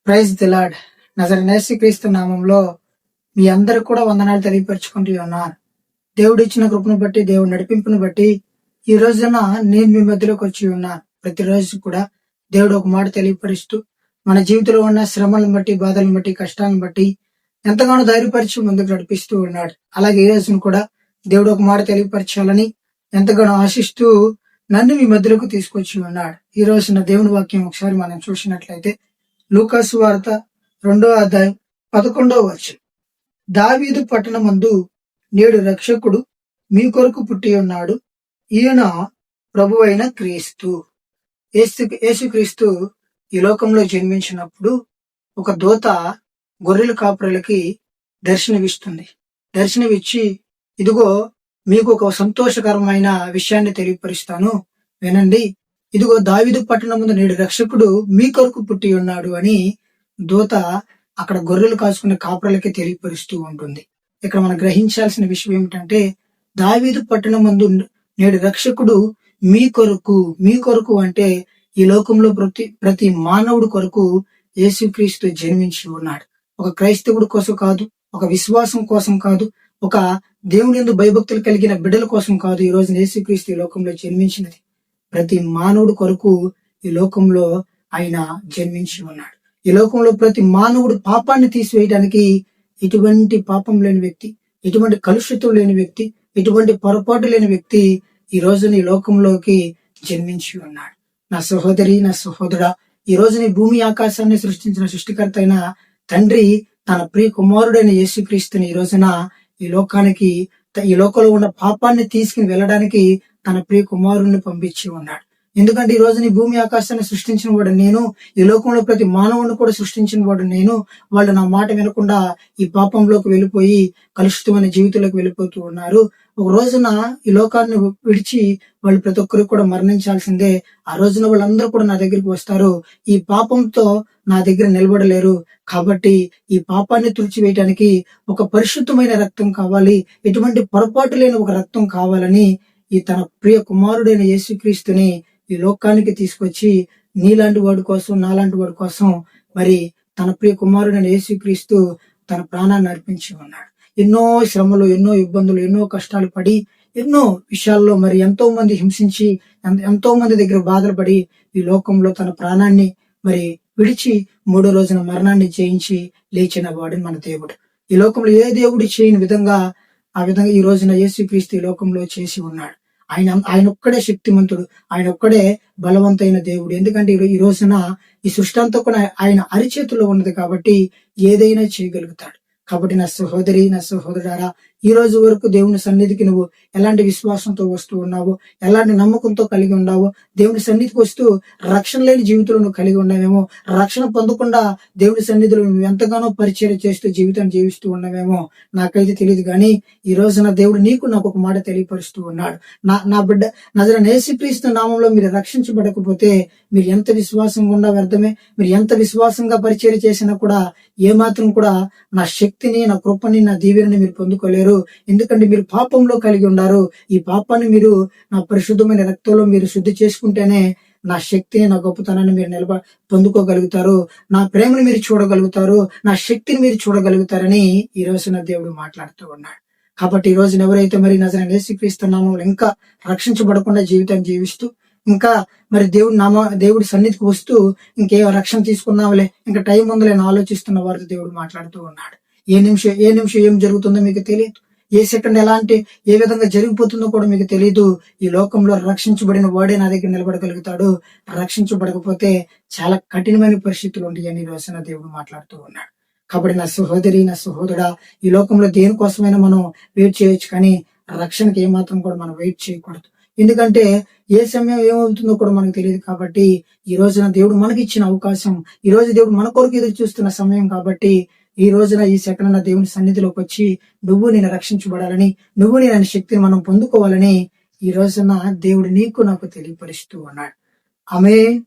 Praise the lord. నజరేయుడైన నామంలో మీ అందరికి కూడా వందనాలు తెలియపరుచుకుంటూ ఉన్నాను. దేవుడు ఇచ్చిన కృపను బట్టి, దేవుడి నడిపింపును బట్టి ఈ రోజున నేను మీ మధ్యలోకి వచ్చి ఉన్నాను. ప్రతిరోజు కూడా దేవుడు ఒక మాట తెలియపరుస్తూ మన జీవితంలో ఉన్న శ్రమలను బట్టి, బాధలను బట్టి, కష్టాలను బట్టి ఎంతగానో ధైర్యపరిచి ముందుకు నడిపిస్తూ ఉన్నాడు. అలాగే ఈ రోజున కూడా దేవుడు ఒక మాట తెలియపరచాలని ఎంతగానో ఆశిస్తూ నన్ను మీ మధ్యలోకి తీసుకొచ్చి ఉన్నాడు. ఈ రోజున దేవుని వాక్యం ఒకసారి మనం చూసినట్లయితే లూకా సువార్త 2వ అధ్యాయం 11వ వచనం. దావీదు పట్టణమందు నేడు రక్షకుడు మీ కొరకు పుట్టి ఉన్నాడు, ఈయన ప్రభువైన క్రీస్తు. యేసుక్రీస్తు ఈ లోకంలో జన్మించినప్పుడు ఒక దూత గొర్రెల కాపురులకి దర్శనమిస్తుంది. దర్శనమిచ్చి, ఇదిగో మీకు ఒక సంతోషకరమైన విషయాన్ని తెలియపరుస్తాను, వినండి. ఇదిగో దావీదు పట్టణమందు నేడు రక్షకుడు మీ కొరకు పుట్టి ఉన్నాడు అని దూత అక్కడ గొర్రెలు కాచుకునే కాపురలకి తెలియపరుస్తూ ఉంటుంది. ఇక్కడ మనం గ్రహించాల్సిన విషయం ఏమిటంటే, దావీదు పట్టణమందు నేడు రక్షకుడు మీ కొరకు అంటే ఈ లోకంలో ప్రతి మానవుడు కొరకు యేసుక్రీస్తు జన్మించి ఉన్నాడు. ఒక క్రైస్తవుడి కోసం కాదు, ఒక విశ్వాసం కోసం కాదు, ఒక దేవుని యందు భయభక్తులు కలిగిన బిడ్డల కోసం కాదు. ఈ రోజు యేసుక్రీస్తు ఈ లోకంలో జన్మించినది ప్రతి మానవుడు కొరకు ఈ లోకంలో ఆయన జన్మించి ఉన్నాడు. ఈ లోకంలో ప్రతి మానవుడు పాపాన్ని తీసివేయడానికి ఎటువంటి పాపం లేని వ్యక్తి, ఎటువంటి కలుషితం లేని వ్యక్తి, ఎటువంటి పొరపాటు లేని వ్యక్తి ఈ రోజున ఈ లోకంలోకి జన్మించి ఉన్నాడు. నా సహోదరి, నా సహోదరుడా, ఈ రోజున భూమి ఆకాశాన్ని సృష్టించిన సృష్టికర్త అయిన తండ్రి తన ప్రియ కుమారుడైన యేసుక్రీస్తుని ఈ రోజున ఈ లోకంలో ఉన్న పాపాన్ని తీసుకుని వెళ్ళడానికి తన ప్రియ కుమారుణ్ణి పంపించి ఉన్నాడు. ఎందుకంటే ఈ రోజు నీ భూమి ఆకాశాన్ని సృష్టించిన వాడు నేను, ఈ లోకంలో ప్రతి మానవుని కూడా సృష్టించిన వాడు నేను. వాళ్ళు నా మాట వినకుండా ఈ పాపంలోకి వెళ్ళిపోయి కలుషితమైన జీవితంలోకి వెళ్ళిపోతూ ఉన్నారు. ఒక రోజున ఈ లోకాన్ని విడిచి వాళ్ళు ప్రతి ఒక్కరు కూడా మరణించాల్సిందే. ఆ రోజున వాళ్ళందరూ కూడా నా దగ్గరికి వస్తారు. ఈ పాపంతో నా దగ్గర నిలబడలేరు. కాబట్టి ఈ పాపాన్ని తుడిచివేయడానికి ఒక పరిశుద్ధమైన రక్తం కావాలి, ఎటువంటి పొరపాటు లేని ఒక రక్తం కావాలని ఈ తన ప్రియ కుమారుడైన యేసుక్రీస్తుని ఈ లోకానికి తీసుకొచ్చి నీలాంటి వాడి కోసం, నాలాంటి వాడి కోసం మరి తన ప్రియ కుమారుడైన యేసుక్రీస్తు తన ప్రాణాన్ని అర్పించి ఉన్నాడు. ఎన్నో శ్రమలు, ఎన్నో ఇబ్బందులు, ఎన్నో కష్టాలు పడి, ఎన్నో విషయాల్లో మరి ఎంతో మంది హింసించి, ఎంతో మంది దగ్గర బాధలు పడి ఈ లోకంలో తన ప్రాణాన్ని మరి విడిచి 3వ రోజున మరణాన్ని జయించి లేచిన వాడు మన దేవుడు. ఈ లోకంలో ఏ దేవుడు చేయని విధంగా ఆ విధంగా ఈ రోజున యేసుక్రీస్తు ఈ లోకంలో చేసి ఉన్నాడు. ఆయన ఒక్కడే శక్తిమంతుడు, ఆయన ఒక్కడే బలవంతైన దేవుడు. ఎందుకంటే ఈ రోజున ఈ సృష్టి అంతా కూడా ఆయన అరిచేతుల్లో ఉన్నది కాబట్టి ఏదైనా చేయగలుగుతాడు. కాబట్టి నా సహోదరి, నా సహోదరుడారా, ఈ రోజు వరకు దేవుని సన్నిధికి నువ్వు ఎలాంటి విశ్వాసంతో వస్తూ ఉన్నావో, ఎలాంటి నమ్మకంతో కలిగి ఉన్నావో, దేవుని సన్నిధికి వస్తూ రక్షణ లేని జీవితంలో నువ్వు కలిగి ఉన్నావేమో, రక్షణ పొందకుండా దేవుని సన్నిధిలో నువ్వు ఎంతగానో పరిచయం చేస్తూ జీవితాన్ని జీవిస్తూ ఉన్నావేమో నాకైతే తెలియదు. కానీ ఈ రోజున దేవుడు నాకు ఒక మాట తెలియపరుస్తూ ఉన్నాడు. నా బిడ్డ నజరేయుడైన యేసుక్రీస్తు నామంలో మీరు రక్షించబడకపోతే మీరు ఎంత విశ్వాసంగా ఉన్నా వ్యర్థమే. మీరు ఎంత విశ్వాసంగా పరిచయం చేసినా కూడా ఏమాత్రం కూడా నా శక్తిని, నా కృపని, నా దీవెనని మీరు పొందుకోలేరు. ఎందుకంటే మీరు పాపంలో కలిగి ఉన్నారు. ఈ పాపాన్ని మీరు నా పరిశుద్ధమైన రక్తంలో మీరు శుద్ధి చేసుకుంటేనే నా శక్తిని, నా గొప్పతనాన్ని మీరు పొందుకోగలుగుతారు. నా ప్రేమను మీరు చూడగలుగుతారు, నా శక్తిని మీరు చూడగలుగుతారని ఈ రోజున దేవుడు మాట్లాడుతూ ఉన్నాడు. కాబట్టి ఈ రోజున ఎవరైతే మరి నజరేయుడైన యేసుక్రీస్తు నామములో ఇంకా రక్షించబడకుండా జీవితాన్ని జీవిస్తూ, ఇంకా మరి దేవుడి సన్నిధికి వస్తూ ఇంకేం రక్షణ తీసుకున్నావులే, ఇంకా టైం ఉందిలేని ఆలోచిస్తున్న వారితో దేవుడు మాట్లాడుతూ ఉన్నాడు. ఏ నిమిషం ఏం జరుగుతుందో మీకు తెలియదు. ఏ సెకండ్ ఏ విధంగా జరిగిపోతుందో కూడా మీకు తెలియదు. ఈ లోకంలో రక్షించబడిన వాడే నా దగ్గర నిలబడగలుగుతాడు. రక్షించబడకపోతే చాలా కఠినమైన పరిస్థితులు ఉంటాయని ఈ రోజున దేవుడు మాట్లాడుతూ ఉన్నాడు. కాబట్టి నా సహోదరి, నా సహోదరుడా, ఈ లోకంలో దేనికోసమైనా మనం వెయిట్ చేయొచ్చు, కానీ రక్షణకి ఏమాత్రం కూడా మనం వెయిట్ చేయకూడదు. ఎందుకంటే ఏ సమయం ఏమవుతుందో కూడా మనకు తెలియదు. కాబట్టి ఈ రోజున దేవుడు మనకి ఇచ్చిన అవకాశం, ఈ రోజు దేవుడు మన కొరకు ఎదురు చూస్తున్న సమయం. కాబట్టి ఈ రోజున ఈ సెకండ్ దేవుని సన్నిధిలోకి వచ్చి నేను రక్షించబడాలని, నేను శక్తిని మనం పొందుకోవాలని ఈ రోజున దేవుడు నాకు తెలియపరుస్తూ ఉన్నాడు. ఆమేన్.